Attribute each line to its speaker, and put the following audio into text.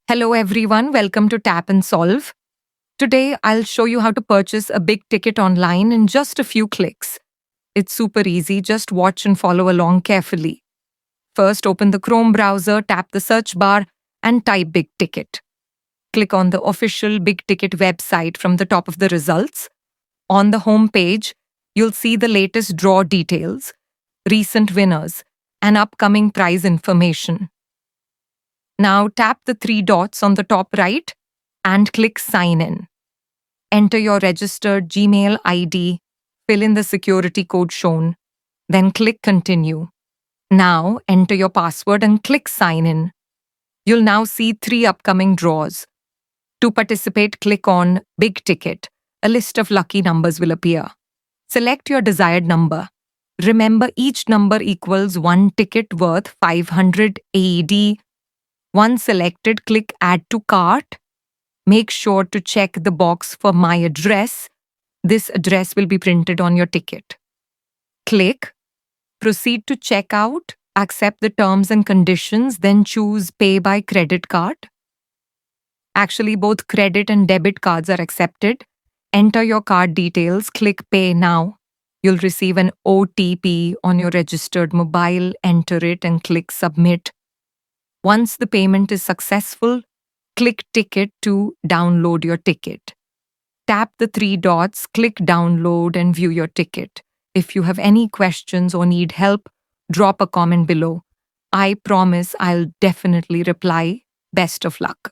Speaker 1: Hello everyone, welcome to Tap and Solve. Today I'll show you how to purchase a big ticket online in just a few clicks. It's super easy, just watch and follow along carefully. First, open the Chrome browser, tap the search bar and type Big Ticket. Click on the official Big Ticket website from the top of the results. On the home page, you'll see the latest draw details, recent winners, and upcoming prize information. Now tap the three dots on the top right and click Sign In. Enter your registered Gmail ID, fill in the security code shown, then click Continue. Now enter your password and click Sign In. You'll now see 3 upcoming draws. To participate, click on Big Ticket. A list of lucky numbers will appear. Select your desired number. Remember, each number equals 1 ticket worth 500 AED. Once selected, click Add to Cart. Make sure to check the box for My Address. This address will be printed on your ticket. Click Proceed to checkout. Accept the terms and conditions, then choose Pay by Credit Card. Actually, both credit and debit cards are accepted. Enter your card details, click Pay Now. You'll receive an OTP on your registered mobile. Enter it and click Submit. Once the payment is successful, click Ticket to download your ticket. Tap the 3 dots, click Download and view your ticket. If you have any questions or need help, drop a comment below. I promise I'll definitely reply. Best of luck.